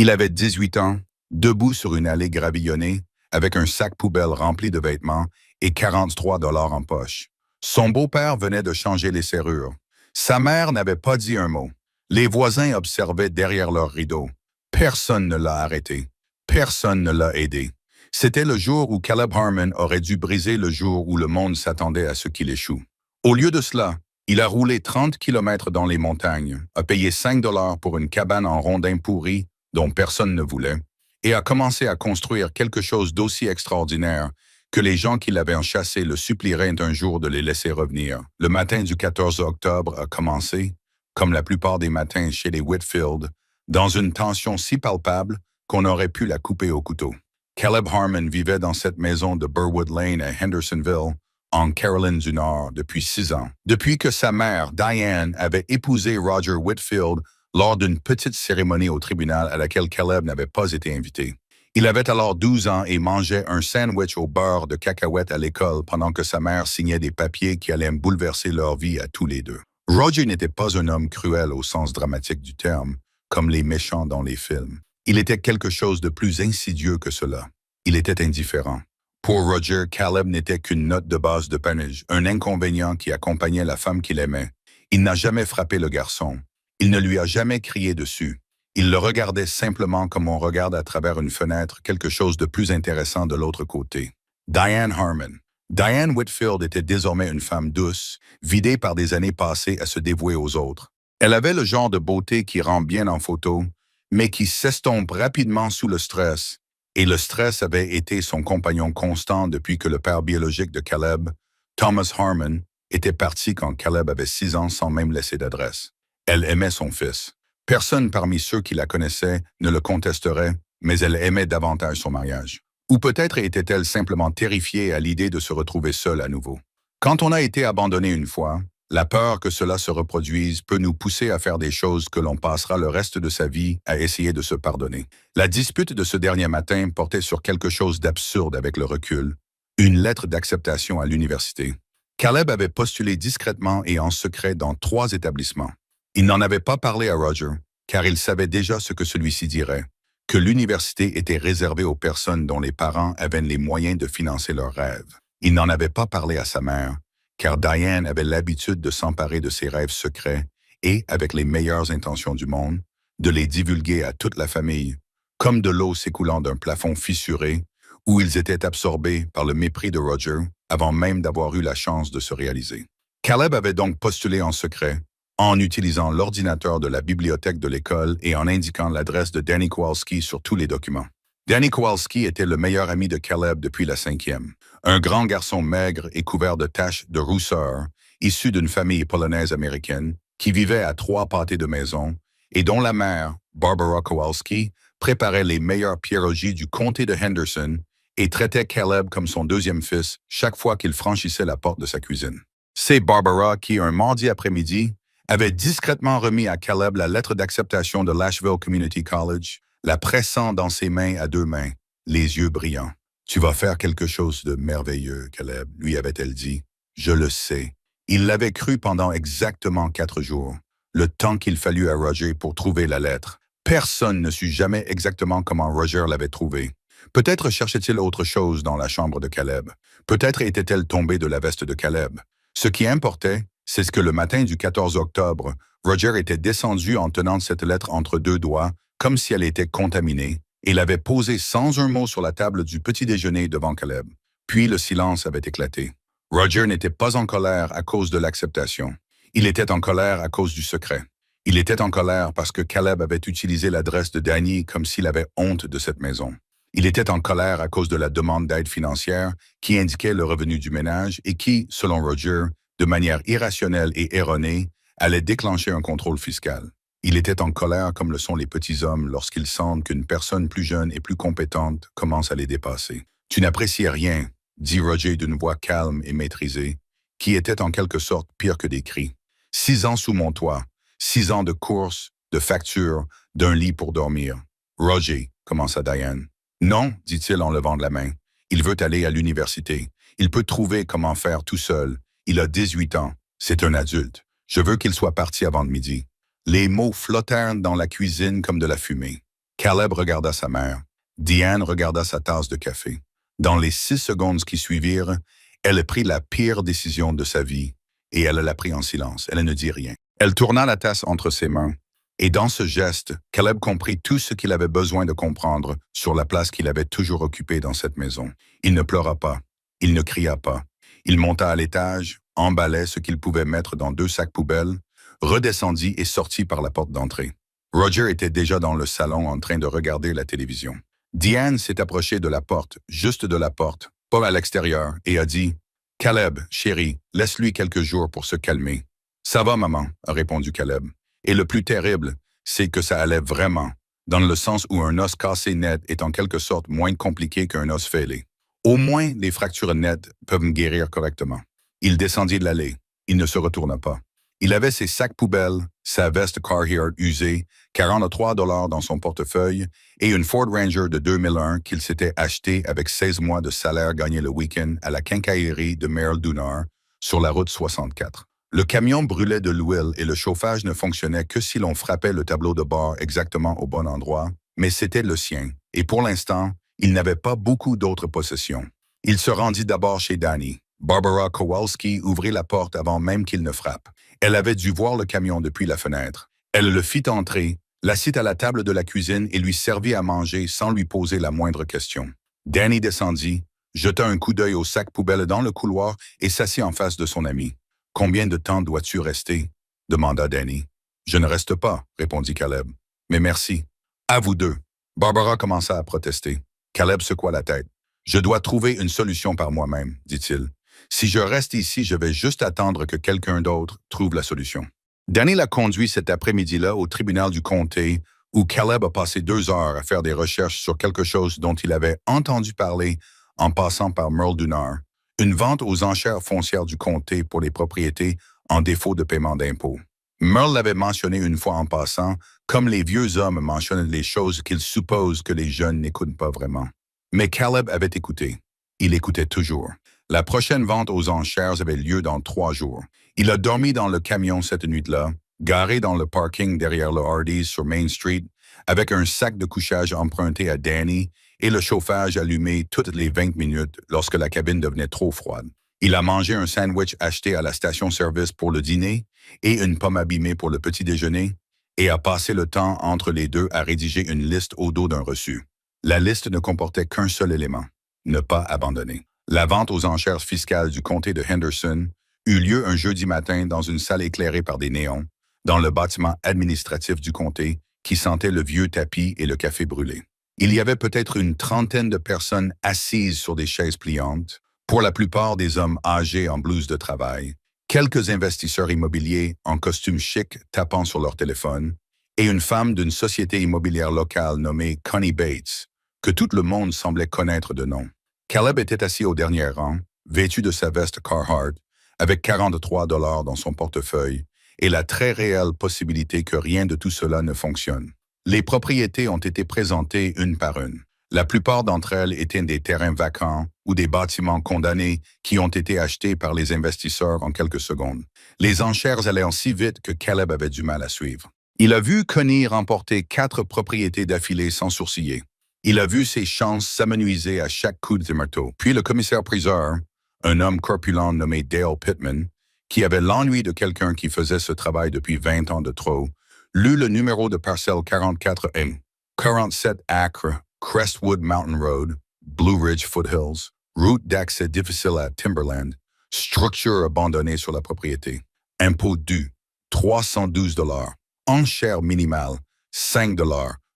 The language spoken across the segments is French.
Il avait 18 ans, debout sur une allée gravillonnée, avec un sac poubelle rempli de vêtements et 43 dollars en poche. Son beau-père venait de changer les serrures. Sa mère n'avait pas dit un mot. Les voisins observaient derrière leurs rideaux. Personne ne l'a arrêté. Personne ne l'a aidé. C'était le jour où Caleb Harmon aurait dû briser le jour où le monde s'attendait à ce qu'il échoue. Au lieu de cela, il a roulé 30 kilomètres dans les montagnes, a payé 5 dollars pour une cabane en rondin pourri dont personne ne voulait, et a commencé à construire quelque chose d'aussi extraordinaire que les gens qui l'avaient enchassé le supplieraient un jour de les laisser revenir. Le matin du 14 octobre a commencé, comme la plupart des matins chez les Whitfield, dans une tension si palpable qu'on aurait pu la couper au couteau. Caleb Harmon vivait dans cette maison de Burwood Lane à Hendersonville, en Caroline du Nord, depuis 6 ans. Depuis que sa mère, Diane, avait épousé Roger Whitfield lors d'une petite cérémonie au tribunal à laquelle Caleb n'avait pas été invité. Il avait alors 12 ans et mangeait un sandwich au beurre de cacahuètes à l'école pendant que sa mère signait des papiers qui allaient bouleverser leur vie à tous les deux. Roger n'était pas un homme cruel au sens dramatique du terme, comme les méchants dans les films. Il était quelque chose de plus insidieux que cela. Il était indifférent. Pour Roger, Caleb n'était qu'une note de base de panache, un inconvénient qui accompagnait la femme qu'il aimait. Il n'a jamais frappé le garçon. Il ne lui a jamais crié dessus. Il le regardait simplement comme on regarde à travers une fenêtre quelque chose de plus intéressant de l'autre côté. Diane Harmon. Diane Whitfield était désormais une femme douce, vidée par des années passées à se dévouer aux autres. Elle avait le genre de beauté qui rend bien en photo, mais qui s'estompe rapidement sous le stress. Et le stress avait été son compagnon constant depuis que le père biologique de Caleb, Thomas Harmon, était parti quand Caleb avait 6 ans sans même laisser d'adresse. Elle aimait son fils. Personne parmi ceux qui la connaissaient ne le contesterait, mais elle aimait davantage son mariage. Ou peut-être était-elle simplement terrifiée à l'idée de se retrouver seule à nouveau. Quand on a été abandonné une fois, la peur que cela se reproduise peut nous pousser à faire des choses que l'on passera le reste de sa vie à essayer de se pardonner. La dispute de ce dernier matin portait sur quelque chose d'absurde avec le recul, une lettre d'acceptation à l'université. Caleb avait postulé discrètement et en secret dans 3 établissements. Il n'en avait pas parlé à Roger, car il savait déjà ce que celui-ci dirait, que l'université était réservée aux personnes dont les parents avaient les moyens de financer leurs rêves. Il n'en avait pas parlé à sa mère, car Diane avait l'habitude de s'emparer de ses rêves secrets et, avec les meilleures intentions du monde, de les divulguer à toute la famille, comme de l'eau s'écoulant d'un plafond fissuré, où ils étaient absorbés par le mépris de Roger avant même d'avoir eu la chance de se réaliser. Caleb avait donc postulé en secret, en utilisant l'ordinateur de la bibliothèque de l'école et en indiquant l'adresse de Danny Kowalski sur tous les documents. Danny Kowalski était le meilleur ami de Caleb depuis la 5e. Un grand garçon maigre et couvert de taches de rousseur, issu d'une famille polonaise américaine, qui vivait à 3 pâtés de maison et dont la mère, Barbara Kowalski, préparait les meilleurs pierogies du comté de Henderson et traitait Caleb comme son 2e fils chaque fois qu'il franchissait la porte de sa cuisine. C'est Barbara qui, un mardi après-midi, avait discrètement remis à Caleb la lettre d'acceptation de Lashville Community College, la pressant dans ses mains à 2 mains, les yeux brillants. « Tu vas faire quelque chose de merveilleux, Caleb, lui avait-elle dit. « Je le sais. » Il l'avait cru pendant exactement 4 jours, le temps qu'il fallut à Roger pour trouver la lettre. Personne ne sut jamais exactement comment Roger l'avait trouvée. Peut-être cherchait-il autre chose dans la chambre de Caleb. Peut-être était-elle tombée de la veste de Caleb. Ce qui importait, c'est que le matin du 14 octobre, Roger était descendu en tenant cette lettre entre 2 doigts, comme si elle était contaminée, et l'avait posée sans un mot sur la table du petit déjeuner devant Caleb. Puis le silence avait éclaté. Roger n'était pas en colère à cause de l'acceptation. Il était en colère à cause du secret. Il était en colère parce que Caleb avait utilisé l'adresse de Danny comme s'il avait honte de cette maison. Il était en colère à cause de la demande d'aide financière qui indiquait le revenu du ménage et qui, selon Roger, de manière irrationnelle et erronée, allait déclencher un contrôle fiscal. Il était en colère comme le sont les petits hommes lorsqu'ils sentent qu'une personne plus jeune et plus compétente commence à les dépasser. « Tu n'apprécies rien », dit Roger d'une voix calme et maîtrisée, qui était en quelque sorte pire que des cris. 6 ans sous mon toit, 6 ans de courses, de factures, d'un lit pour dormir. « Roger », commença Diane. « Non », dit-il en levant de la main. « Il veut aller à l'université. Il peut trouver comment faire tout seul. Il a 18 ans. C'est un adulte. Je veux qu'il soit parti avant de midi. » Les mots flottèrent dans la cuisine comme de la fumée. Caleb regarda sa mère. Diane regarda sa tasse de café. Dans les 6 secondes qui suivirent, elle prit la pire décision de sa vie, et elle l'a pris en silence. Elle ne dit rien. Elle tourna la tasse entre ses mains, et dans ce geste, Caleb comprit tout ce qu'il avait besoin de comprendre sur la place qu'il avait toujours occupée dans cette maison. Il ne pleura pas, il ne cria pas. Il monta à l'étage, emballait ce qu'il pouvait mettre dans 2 sacs poubelles, redescendit et sortit par la porte d'entrée. Roger était déjà dans le salon en train de regarder la télévision. Diane s'est approchée de la porte, juste de la porte, pas à l'extérieur, et a dit « Caleb, chéri, laisse-lui quelques jours pour se calmer. »« Ça va, maman, » a répondu Caleb. Et le plus terrible, c'est que ça allait vraiment, dans le sens où un os cassé net est en quelque sorte moins compliqué qu'un os fêlé. Au moins, les fractures nettes peuvent me guérir correctement. Il descendit de l'allée. Il ne se retourna pas. Il avait ses sacs poubelles, sa veste Carhartt usée, 43 $ dans son portefeuille et une Ford Ranger de 2001 qu'il s'était acheté avec 16 mois de salaire gagné le week-end à la quincaillerie de Merle Dunard sur la route 64. Le camion brûlait de l'huile et le chauffage ne fonctionnait que si l'on frappait le tableau de bord exactement au bon endroit, mais c'était le sien, et pour l'instant, il n'avait pas beaucoup d'autres possessions. Il se rendit d'abord chez Danny. Barbara Kowalski ouvrit la porte avant même qu'il ne frappe. Elle avait dû voir le camion depuis la fenêtre. Elle le fit entrer, l'assit à la table de la cuisine et lui servit à manger sans lui poser la moindre question. Danny descendit, jeta un coup d'œil au sac poubelle dans le couloir et s'assit en face de son ami. « Combien de temps dois-tu rester ?» demanda Danny. « Je ne reste pas, » répondit Caleb. « Mais merci. »« À vous deux. » Barbara commença à protester. Caleb secoua la tête. « Je dois trouver une solution par moi-même, dit-il. Si je reste ici, je vais juste attendre que quelqu'un d'autre trouve la solution. » Danny l'a conduit cet après-midi-là au tribunal du comté où Caleb a passé 2 heures à faire des recherches sur quelque chose dont il avait entendu parler en passant par Merle Dunard, une vente aux enchères foncières du comté pour les propriétés en défaut de paiement d'impôts. Merle l'avait mentionné une fois en passant, comme les vieux hommes mentionnent les choses qu'ils supposent que les jeunes n'écoutent pas vraiment. Mais Caleb avait écouté. Il écoutait toujours. La prochaine vente aux enchères avait lieu dans 3 jours. Il a dormi dans le camion cette nuit-là, garé dans le parking derrière le Hardee's sur Main Street, avec un sac de couchage emprunté à Danny et le chauffage allumé toutes les 20 minutes lorsque la cabine devenait trop froide. Il a mangé un sandwich acheté à la station-service pour le dîner et une pomme abîmée pour le petit déjeuner et a passé le temps entre les deux à rédiger une liste au dos d'un reçu. La liste ne comportait qu'un seul élément, ne pas abandonner. La vente aux enchères fiscales du comté de Henderson eut lieu un jeudi matin dans une salle éclairée par des néons, dans le bâtiment administratif du comté qui sentait le vieux tapis et le café brûlé. Il y avait peut-être une trentaine de personnes assises sur des chaises pliantes, pour la plupart des hommes âgés en blouse de travail, quelques investisseurs immobiliers en costume chic tapant sur leur téléphone, et une femme d'une société immobilière locale nommée Connie Bates, que tout le monde semblait connaître de nom. Caleb était assis au dernier rang, vêtu de sa veste Carhartt, avec 43 $ dans son portefeuille, et la très réelle possibilité que rien de tout cela ne fonctionne. Les propriétés ont été présentées une par une. La plupart d'entre elles étaient des terrains vacants ou des bâtiments condamnés qui ont été achetés par les investisseurs en quelques secondes. Les enchères allaient si vite que Caleb avait du mal à suivre. Il a vu Connie remporter 4 propriétés d'affilée sans sourciller. Il a vu ses chances s'amenuiser à chaque coup de marteau. Puis le commissaire-priseur, un homme corpulent nommé Dale Pittman, qui avait l'ennui de quelqu'un qui faisait ce travail depuis 20 ans de trop, lut le numéro de parcelle 44M, 47 acres, Crestwood Mountain Road, Blue Ridge Foothills, route d'accès difficile à Timberland, structure abandonnée sur la propriété, impôt dû, 312 $, enchère minimale, 5 $.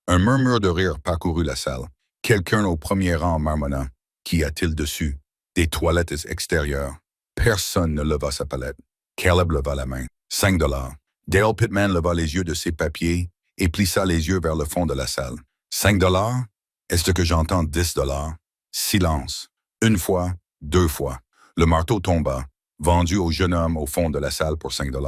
Un murmure de rire parcourut la salle. Quelqu'un au premier rang marmonna. Qu'y a-t-il dessus? Des toilettes extérieures. Personne ne leva sa palette. Caleb leva la main. 5 $. Dale Pittman leva les yeux de ses papiers et plissa les yeux vers le fond de la salle. 5 $? Est-ce que j'entends 10 $? Silence. Une fois, 2 fois. Le marteau tomba, vendu au jeune homme au fond de la salle pour 5 $.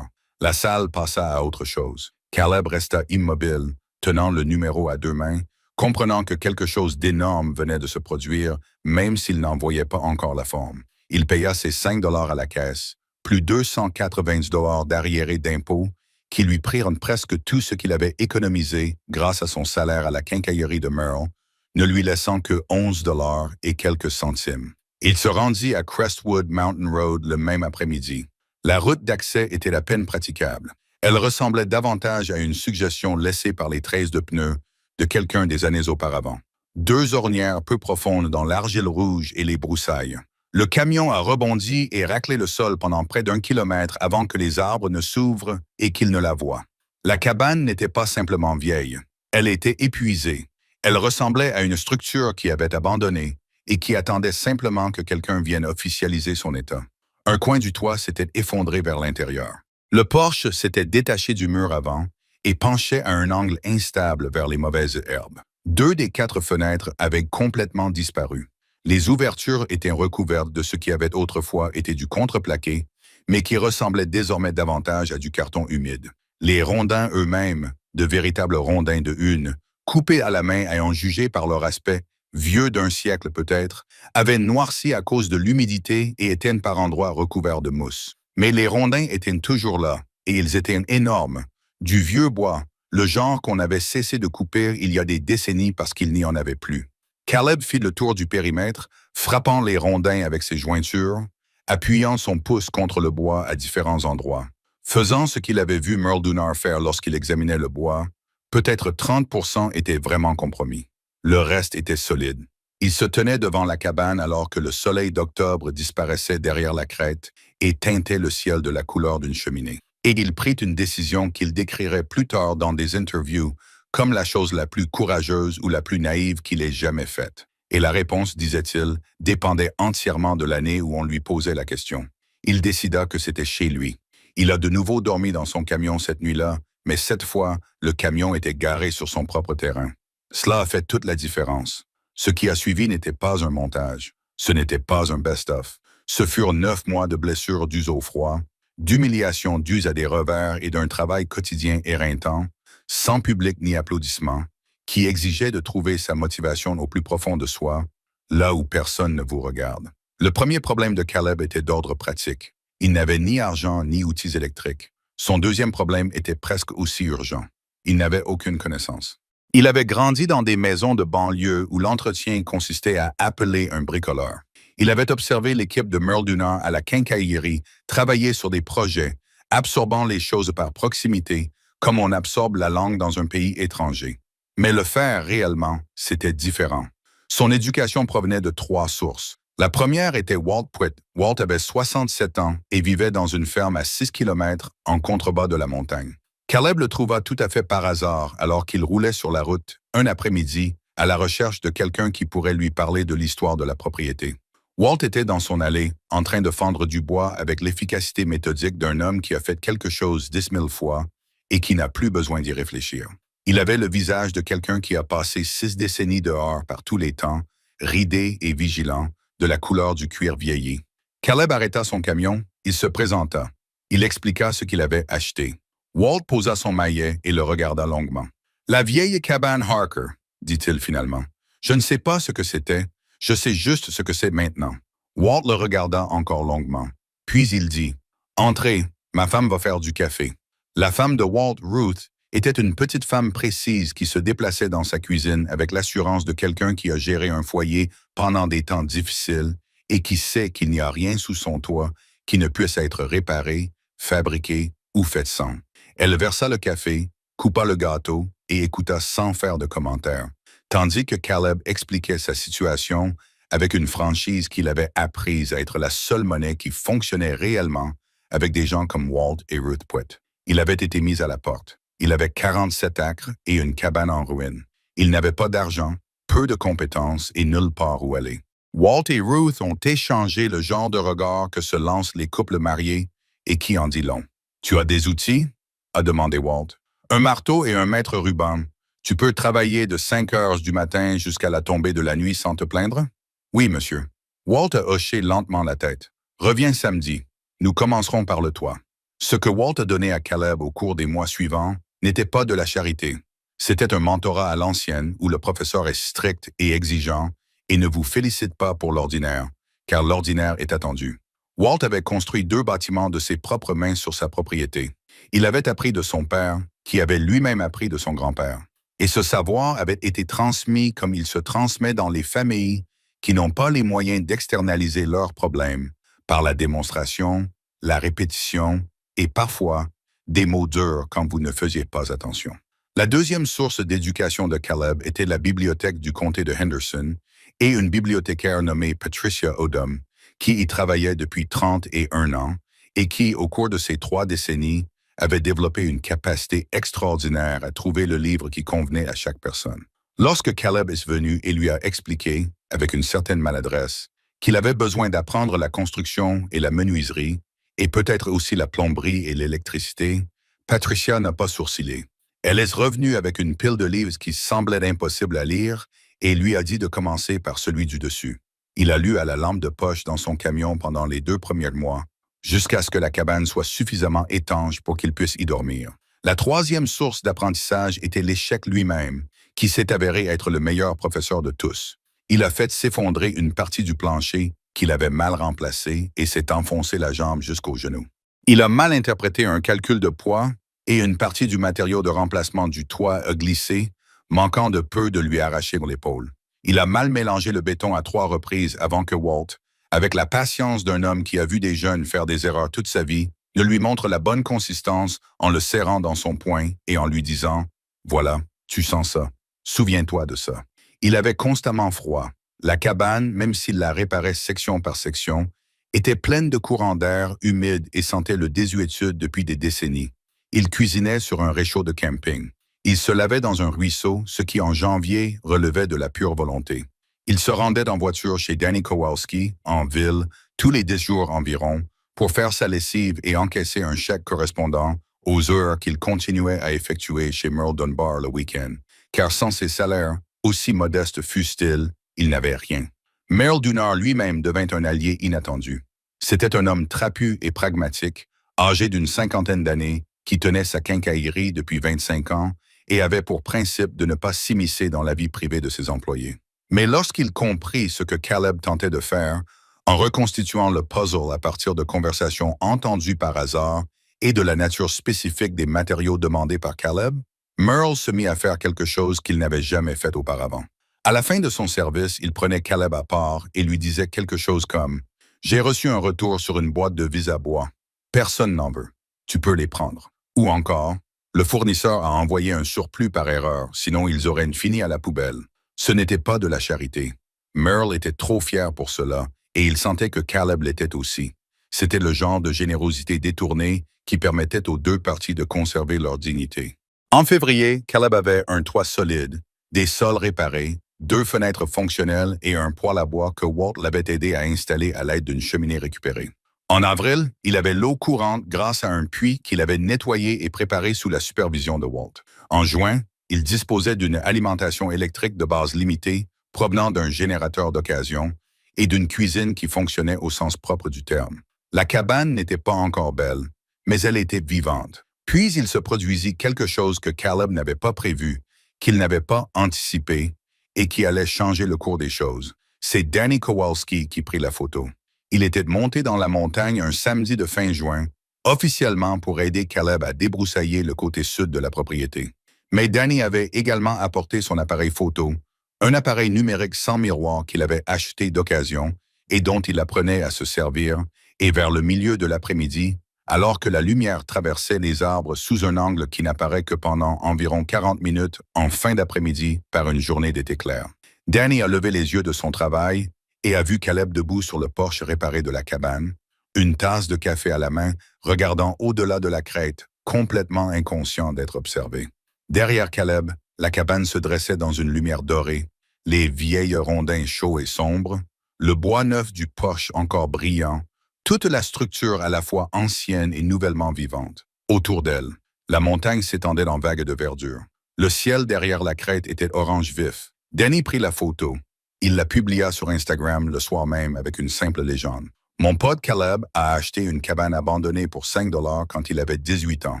La salle passa à autre chose. Caleb resta immobile, tenant le numéro à 2 mains, comprenant que quelque chose d'énorme venait de se produire, même s'il n'en voyait pas encore la forme. Il paya ses 5 $ à la caisse, plus 290 $ d'arriérés d'impôts, qui lui prirent presque tout ce qu'il avait économisé grâce à son salaire à la quincaillerie de Merle, ne lui laissant que 11 $ et quelques centimes. Il se rendit à Crestwood Mountain Road le même après-midi. La route d'accès était à peine praticable. Elle ressemblait davantage à une suggestion laissée par les traces de pneus de quelqu'un des années auparavant. 2 ornières peu profondes dans l'argile rouge et les broussailles. Le camion a rebondi et raclé le sol pendant près d'1 kilomètre avant que les arbres ne s'ouvrent et qu'il ne la voie. La cabane n'était pas simplement vieille. Elle était épuisée. Elle ressemblait à une structure qui avait abandonné et qui attendait simplement que quelqu'un vienne officialiser son état. Un coin du toit s'était effondré vers l'intérieur. Le porche s'était détaché du mur avant et penchait à un angle instable vers les mauvaises herbes. 2 des 4 fenêtres avaient complètement disparu. Les ouvertures étaient recouvertes de ce qui avait autrefois été du contreplaqué, mais qui ressemblait désormais davantage à du carton humide. Les rondins eux-mêmes, de véritables rondins de une, coupés à la main et en jugé par leur aspect, vieux d'1 siècle peut-être, avaient noirci à cause de l'humidité et étaient par endroits recouverts de mousse. Mais les rondins étaient toujours là, et ils étaient énormes, du vieux bois, le genre qu'on avait cessé de couper il y a des décennies parce qu'il n'y en avait plus. Caleb fit le tour du périmètre, frappant les rondins avec ses jointures, appuyant son pouce contre le bois à différents endroits. Faisant ce qu'il avait vu Merle Dunbar faire lorsqu'il examinait le bois, peut-être 30% étaient vraiment compromis. Le reste était solide. Il se tenait devant la cabane alors que le soleil d'octobre disparaissait derrière la crête et teintait le ciel de la couleur d'une cheminée. Et il prit une décision qu'il décrirait plus tard dans des interviews comme la chose la plus courageuse ou la plus naïve qu'il ait jamais faite. Et la réponse, disait-il, dépendait entièrement de l'année où on lui posait la question. Il décida que c'était chez lui. Il a de nouveau dormi dans son camion cette nuit-là, mais cette fois, le camion était garé sur son propre terrain. Cela a fait toute la différence. Ce qui a suivi n'était pas un montage. Ce n'était pas un best-of. Ce furent 9 mois de blessures dues au froid, d'humiliations dues à des revers et d'un travail quotidien éreintant, sans public ni applaudissements, qui exigeait de trouver sa motivation au plus profond de soi, là où personne ne vous regarde. Le premier problème de Caleb était d'ordre pratique. Il n'avait ni argent ni outils électriques. Son deuxième problème était presque aussi urgent. Il n'avait aucune connaissance. Il avait grandi dans des maisons de banlieue où l'entretien consistait à appeler un bricoleur. Il avait observé l'équipe de Merle Dunbar à la quincaillerie travailler sur des projets, absorbant les choses par proximité, comme on absorbe la langue dans un pays étranger. Mais le faire réellement, c'était différent. Son éducation provenait de 3 sources. La première était Walt Pwitt. Walt avait 67 ans et vivait dans une ferme à 6 kilomètres en contrebas de la montagne. Caleb le trouva tout à fait par hasard alors qu'il roulait sur la route, un après-midi, à la recherche de quelqu'un qui pourrait lui parler de l'histoire de la propriété. Walt était dans son allée, en train de fendre du bois avec l'efficacité méthodique d'un homme qui a fait quelque chose 10 000 fois et qui n'a plus besoin d'y réfléchir. Il avait le visage de quelqu'un qui a passé 6 décennies dehors par tous les temps, ridé et vigilant, de la couleur du cuir vieilli. Caleb arrêta son camion, il se présenta. Il expliqua ce qu'il avait acheté. Walt posa son maillet et le regarda longuement. « La vieille cabane Harker », dit-il finalement. « Je ne sais pas ce que c'était, je sais juste ce que c'est maintenant. » Walt le regarda encore longuement. Puis il dit, « Entrez, ma femme va faire du café. » La femme de Walt, Ruth, était une petite femme précise qui se déplaçait dans sa cuisine avec l'assurance de quelqu'un qui a géré un foyer pendant des temps difficiles et qui sait qu'il n'y a rien sous son toit qui ne puisse être réparé, fabriqué ou fait sans. Elle versa le café, coupa le gâteau et écouta sans faire de commentaires, tandis que Caleb expliquait sa situation avec une franchise qu'il avait apprise à être la seule monnaie qui fonctionnait réellement avec des gens comme Walt et Ruth Pwitt. Il avait été mis à la porte. Il avait 47 acres et une cabane en ruine. Il n'avait pas d'argent, peu de compétences et nulle part où aller. Walt et Ruth ont échangé le genre de regard que se lancent les couples mariés et qui en dit long. « Tu as des outils ?» a demandé Walt. « Un marteau et un mètre ruban. Tu peux travailler de 5 heures du matin jusqu'à la tombée de la nuit sans te plaindre? »« Oui, monsieur. » Walt a hoché lentement la tête. « Reviens samedi. Nous commencerons par le toit. » Ce que Walt a donné à Caleb au cours des mois suivants n'était pas de la charité. C'était un mentorat à l'ancienne où le professeur est strict et exigeant et ne vous félicite pas pour l'ordinaire, car l'ordinaire est attendu. Walt avait construit 2 bâtiments de ses propres mains sur sa propriété. Il avait appris de son père, qui avait lui-même appris de son grand-père. Et ce savoir avait été transmis comme il se transmet dans les familles qui n'ont pas les moyens d'externaliser leurs problèmes par la démonstration, la répétition et parfois des mots durs quand vous ne faisiez pas attention. La deuxième source d'éducation de Caleb était la bibliothèque du comté de Henderson et une bibliothécaire nommée Patricia Odom, qui y travaillait depuis 31 ans et qui, au cours de ces 3 décennies, avait développé une capacité extraordinaire à trouver le livre qui convenait à chaque personne. Lorsque Caleb est venu et lui a expliqué, avec une certaine maladresse, qu'il avait besoin d'apprendre la construction et la menuiserie, et peut-être aussi la plomberie et l'électricité, Patricia n'a pas sourcillé. Elle est revenue avec une pile de livres qui semblaient impossibles à lire et lui a dit de commencer par celui du dessus. Il a lu à la lampe de poche dans son camion pendant les 2 premiers mois, jusqu'à ce que la cabane soit suffisamment étanche pour qu'il puisse y dormir. La troisième source d'apprentissage était l'échec lui-même, qui s'est avéré être le meilleur professeur de tous. Il a fait s'effondrer une partie du plancher qu'il avait mal remplacé et s'est enfoncé la jambe jusqu'au genou. Il a mal interprété un calcul de poids et une partie du matériau de remplacement du toit a glissé, manquant de peu de lui arracher l'épaule. Il a mal mélangé le béton à 3 reprises avant que Walt, avec la patience d'un homme qui a vu des jeunes faire des erreurs toute sa vie, ne lui montre la bonne consistance en le serrant dans son poing et en lui disant « Voilà, tu sens ça. Souviens-toi de ça. » Il avait constamment froid. La cabane, même s'il la réparait section par section, était pleine de courants d'air humides et sentait le désuétude depuis des décennies. Il cuisinait sur un réchaud de camping. Il se lavait dans un ruisseau, ce qui en janvier relevait de la pure volonté. Il se rendait en voiture chez Danny Kowalski, en ville, tous les 10 jours environ, pour faire sa lessive et encaisser un chèque correspondant aux heures qu'il continuait à effectuer chez Merle Dunbar le week-end, car sans ses salaires, aussi modestes fussent-ils, il n'avait rien. Merle Dunbar lui-même devint un allié inattendu. C'était un homme trapu et pragmatique, âgé d'une 50aine d'années, qui tenait sa quincaillerie depuis 25 ans et avait pour principe de ne pas s'immiscer dans la vie privée de ses employés. Mais lorsqu'il comprit ce que Caleb tentait de faire, en reconstituant le puzzle à partir de conversations entendues par hasard et de la nature spécifique des matériaux demandés par Caleb, Merle se mit à faire quelque chose qu'il n'avait jamais fait auparavant. À la fin de son service, il prenait Caleb à part et lui disait quelque chose comme « J'ai reçu un retour sur une boîte de vis à bois. Personne n'en veut. Tu peux les prendre. » Ou encore « Le fournisseur a envoyé un surplus par erreur, sinon ils auraient fini à la poubelle. » Ce n'était pas de la charité. Merle était trop fier pour cela et il sentait que Caleb l'était aussi. C'était le genre de générosité détournée qui permettait aux 2 parties de conserver leur dignité. En février, Caleb avait un toit solide, des sols réparés, 2 fenêtres fonctionnelles et un poêle à bois que Walt l'avait aidé à installer à l'aide d'une cheminée récupérée. En avril, il avait l'eau courante grâce à un puits qu'il avait nettoyé et préparé sous la supervision de Walt. En juin, il disposait d'une alimentation électrique de base limitée provenant d'un générateur d'occasion et d'une cuisine qui fonctionnait au sens propre du terme. La cabane n'était pas encore belle, mais elle était vivante. Puis il se produisit quelque chose que Caleb n'avait pas prévu, qu'il n'avait pas anticipé et qui allait changer le cours des choses. C'est Danny Kowalski qui prit la photo. Il était monté dans la montagne un samedi de fin juin, officiellement pour aider Caleb à débroussailler le côté sud de la propriété. Mais Danny avait également apporté son appareil photo, un appareil numérique sans miroir qu'il avait acheté d'occasion et dont il apprenait à se servir, et vers le milieu de l'après-midi, alors que la lumière traversait les arbres sous un angle qui n'apparaît que pendant environ 40 minutes en fin d'après-midi par une journée d'été clair. Danny a levé les yeux de son travail et a vu Caleb debout sur le porche réparé de la cabane, une tasse de café à la main, regardant au-delà de la crête, complètement inconscient d'être observé. Derrière Caleb, la cabane se dressait dans une lumière dorée, les vieilles rondins chauds et sombres, le bois neuf du porche encore brillant, toute la structure à la fois ancienne et nouvellement vivante. Autour d'elle, la montagne s'étendait en vagues de verdure. Le ciel derrière la crête était orange vif. Danny prit la photo. Il la publia sur Instagram le soir même avec une simple légende. Mon pote Caleb a acheté une cabane abandonnée pour 5 $ quand il avait 18 ans.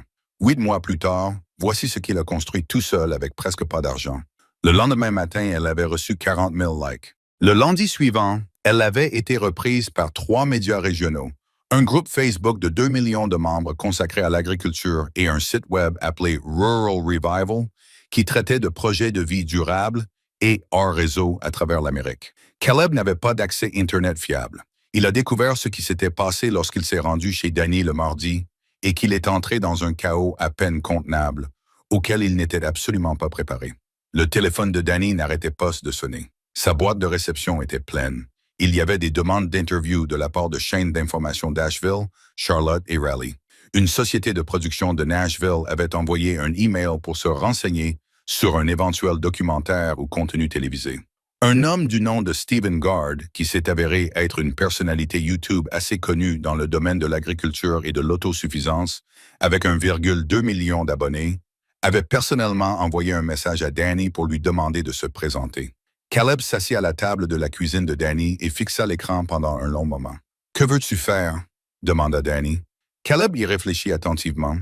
8 mois plus tard, voici ce qu'il a construit tout seul avec presque pas d'argent. Le lendemain matin, elle avait reçu 40 000 likes. Le lundi suivant, elle avait été reprise par 3 médias régionaux, Un groupe Facebook de 2 millions de membres consacré à l'agriculture et un site web appelé Rural Revival qui traitait de projets de vie durables et hors réseau à travers l'Amérique. Caleb n'avait pas d'accès Internet fiable. Il a découvert ce qui s'était passé lorsqu'il s'est rendu chez Danny le mardi et qu'il est entré dans un chaos à peine contenable, auquel il n'était absolument pas préparé. Le téléphone de Danny n'arrêtait pas de sonner. Sa boîte de réception était pleine. Il y avait des demandes d'interview de la part de chaînes d'information d'Asheville, Charlotte et Raleigh. Une société de production de Nashville avait envoyé un email pour se renseigner sur un éventuel documentaire ou contenu télévisé. Un homme du nom de Stephen Gard, qui s'est avéré être une personnalité YouTube assez connue dans le domaine de l'agriculture et de l'autosuffisance, avec 1,2 million d'abonnés, avait personnellement envoyé un message à Danny pour lui demander de se présenter. Caleb s'assit à la table de la cuisine de Danny et fixa l'écran pendant un long moment. « Que veux-tu faire » demanda Danny. Caleb y réfléchit attentivement.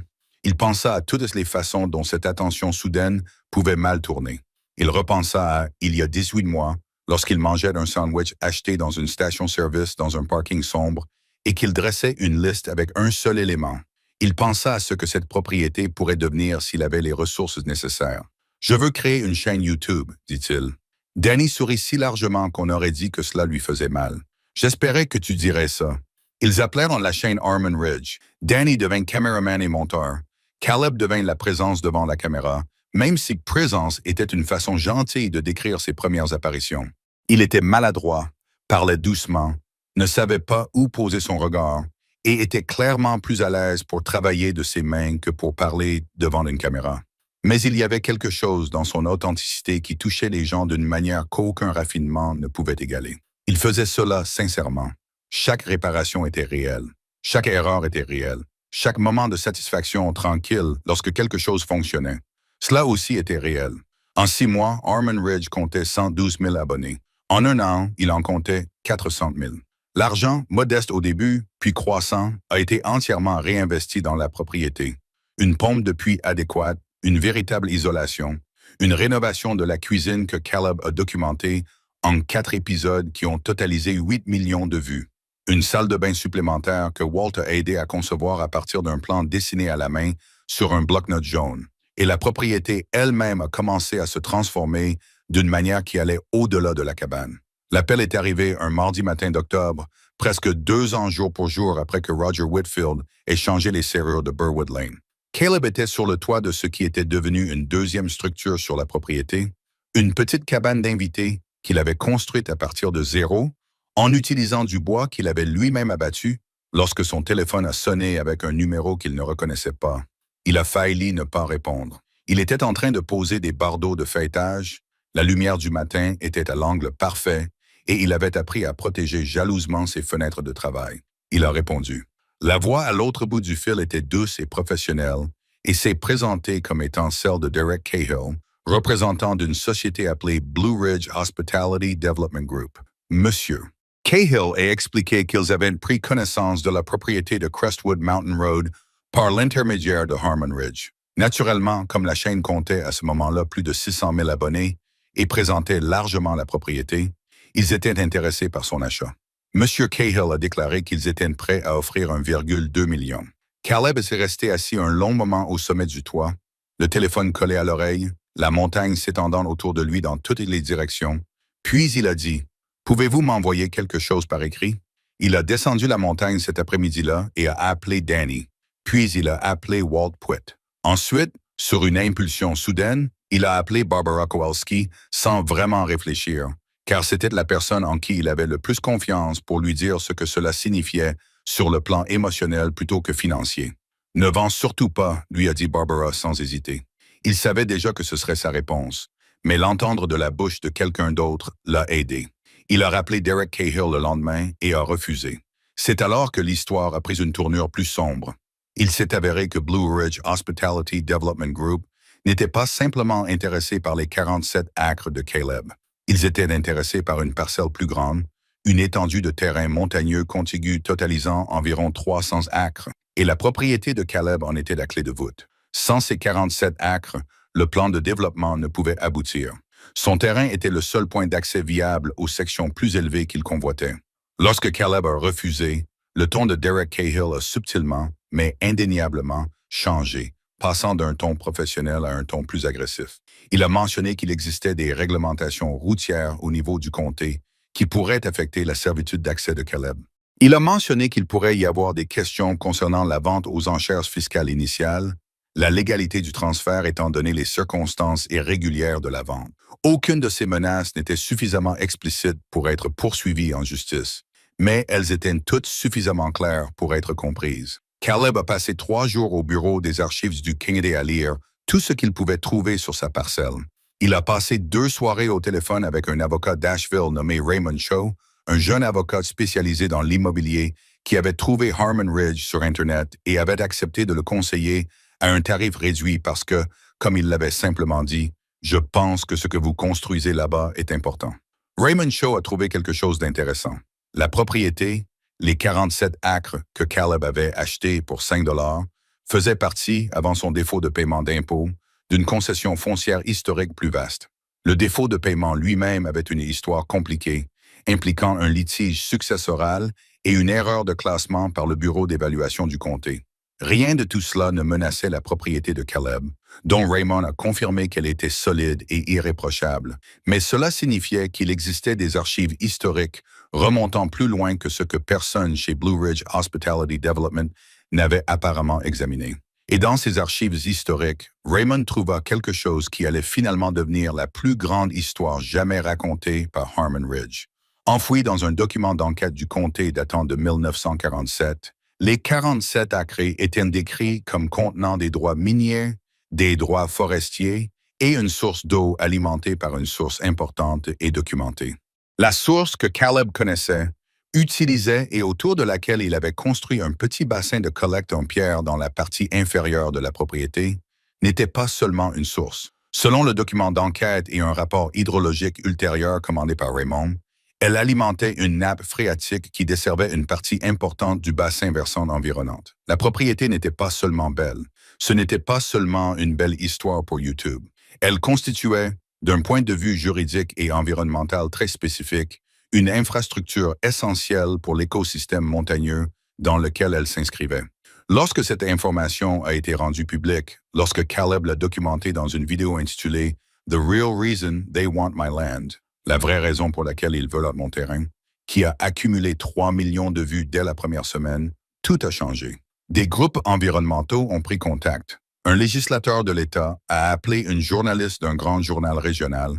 Il pensa à toutes les façons dont cette attention soudaine pouvait mal tourner. Il repensa à, il y a 18 mois, lorsqu'il mangeait un sandwich acheté dans une station-service dans un parking sombre et qu'il dressait une liste avec un seul élément. Il pensa à ce que cette propriété pourrait devenir s'il avait les ressources nécessaires. « Je veux créer une chaîne YouTube », dit-il. Danny sourit si largement qu'on aurait dit que cela lui faisait mal. « J'espérais que tu dirais ça. » Ils appelèrent la chaîne Harmon Ridge. Danny devint caméraman et monteur. Caleb devint la présence devant la caméra, même si présence était une façon gentille de décrire ses premières apparitions. Il était maladroit, parlait doucement, ne savait pas où poser son regard et était clairement plus à l'aise pour travailler de ses mains que pour parler devant une caméra. Mais il y avait quelque chose dans son authenticité qui touchait les gens d'une manière qu'aucun raffinement ne pouvait égaler. Il faisait cela sincèrement. Chaque réparation était réelle. Chaque erreur était réelle. Chaque moment de satisfaction tranquille lorsque quelque chose fonctionnait. Cela aussi était réel. En 6 mois, Harmon Ridge comptait 112 000 abonnés. En un an, il en comptait 400 000. L'argent, modeste au début, puis croissant, a été entièrement réinvesti dans la propriété. Une pompe de puits adéquate, une véritable isolation, une rénovation de la cuisine que Caleb a documentée en 4 épisodes qui ont totalisé 8 millions de vues. Une salle de bain supplémentaire que Walt a aidé à concevoir à partir d'un plan dessiné à la main sur un bloc-notes jaune. Et la propriété elle-même a commencé à se transformer d'une manière qui allait au-delà de la cabane. L'appel est arrivé un mardi matin d'octobre, presque 2 ans jour pour jour après que Roger Whitfield ait changé les serrures de Burwood Lane. Caleb était sur le toit de ce qui était devenu une deuxième structure sur la propriété, une petite cabane d'invités qu'il avait construite à partir de zéro, en utilisant du bois qu'il avait lui-même abattu lorsque son téléphone a sonné avec un numéro qu'il ne reconnaissait pas. Il a failli ne pas répondre. Il était en train de poser des bardeaux de feuilletage, la lumière du matin était à l'angle parfait et il avait appris à protéger jalousement ses fenêtres de travail. Il a répondu. La voix à l'autre bout du fil était douce et professionnelle et s'est présentée comme étant celle de Derek Cahill, représentant d'une société appelée Blue Ridge Hospitality Development Group. Monsieur. Cahill a expliqué qu'ils avaient pris connaissance de la propriété de Crestwood Mountain Road par l'intermédiaire de Harmon Ridge. Naturellement, comme la chaîne comptait à ce moment-là plus de 600 000 abonnés et présentait largement la propriété, ils étaient intéressés par son achat. M. Cahill a déclaré qu'ils étaient prêts à offrir 1,2 million. Caleb s'est resté assis un long moment au sommet du toit, le téléphone collé à l'oreille, la montagne s'étendant autour de lui dans toutes les directions. Puis il a dit « Pouvez-vous m'envoyer quelque chose par écrit ?» Il a descendu la montagne cet après-midi-là et a appelé Danny. Puis il a appelé Walt Pwitt. Ensuite, sur une impulsion soudaine, il a appelé Barbara Kowalski sans vraiment réfléchir, car c'était la personne en qui il avait le plus confiance pour lui dire ce que cela signifiait sur le plan émotionnel plutôt que financier. « Ne vends surtout pas », lui a dit Barbara sans hésiter. Il savait déjà que ce serait sa réponse, mais l'entendre de la bouche de quelqu'un d'autre l'a aidé. Il a rappelé Derek Cahill le lendemain et a refusé. C'est alors que l'histoire a pris une tournure plus sombre. Il s'est avéré que Blue Ridge Hospitality Development Group n'était pas simplement intéressé par les 47 acres de Caleb. Ils étaient intéressés par une parcelle plus grande, une étendue de terrain montagneux contigu totalisant environ 300 acres, et la propriété de Caleb en était la clé de voûte. Sans ces 47 acres, le plan de développement ne pouvait aboutir. Son terrain était le seul point d'accès viable aux sections plus élevées qu'il convoitait. Lorsque Caleb a refusé, Le ton de Derek Cahill a subtilement, mais indéniablement, changé, passant d'un ton professionnel à un ton plus agressif. Il a mentionné qu'il existait des réglementations routières au niveau du comté qui pourraient affecter la servitude d'accès de Caleb. Il a mentionné qu'il pourrait y avoir des questions concernant la vente aux enchères fiscales initiales, la légalité du transfert étant donné les circonstances irrégulières de la vente. Aucune de ces menaces n'était suffisamment explicite pour être poursuivie en justice, mais elles étaient toutes suffisamment claires pour être comprises. Caleb a passé 3 jours au bureau des archives du Kennedy à lire tout ce qu'il pouvait trouver sur sa parcelle. Il a passé 2 soirées au téléphone avec un avocat d'Asheville nommé Raymond Cho, un jeune avocat spécialisé dans l'immobilier qui avait trouvé Harmon Ridge sur Internet et avait accepté de le conseiller à un tarif réduit parce que, comme il l'avait simplement dit, « Je pense que ce que vous construisez là-bas est important ». Raymond Cho a trouvé quelque chose d'intéressant. La propriété, les 47 acres que Caleb avait achetés pour 5 $, faisait partie, avant son défaut de paiement d'impôts, d'une concession foncière historique plus vaste. Le défaut de paiement lui-même avait une histoire compliquée, impliquant un litige successoral et une erreur de classement par le bureau d'évaluation du comté. Rien de tout cela ne menaçait la propriété de Caleb, dont Raymond a confirmé qu'elle était solide et irréprochable, mais cela signifiait qu'il existait des archives historiques remontant plus loin que ce que personne chez Blue Ridge Hospitality Development n'avait apparemment examiné. Et dans ces archives historiques, Raymond trouva quelque chose qui allait finalement devenir la plus grande histoire jamais racontée par Harmon Ridge. Enfoui dans un document d'enquête du comté datant de 1947, les 47 acres étaient décrits comme contenant des droits miniers, des droits forestiers et une source d'eau alimentée par une source importante et documentée. La source que Caleb connaissait, utilisait et autour de laquelle il avait construit un petit bassin de collecte en pierre dans la partie inférieure de la propriété, n'était pas seulement une source. Selon le document d'enquête et un rapport hydrologique ultérieur commandé par Raymond, elle alimentait une nappe phréatique qui desservait une partie importante du bassin versant environnante. La propriété n'était pas seulement belle. Ce n'était pas seulement une belle histoire pour YouTube. Elle constituait, d'un point de vue juridique et environnemental très spécifique, une infrastructure essentielle pour l'écosystème montagneux dans lequel elle s'inscrivait. Lorsque cette information a été rendue publique, lorsque Caleb l'a documentée dans une vidéo intitulée « The Real Reason They Want My Land », la vraie raison pour laquelle ils veulent mon terrain, qui a accumulé 3 millions de vues dès la première semaine, tout a changé. Des groupes environnementaux ont pris contact. Un législateur de l'État a appelé une journaliste d'un grand journal régional,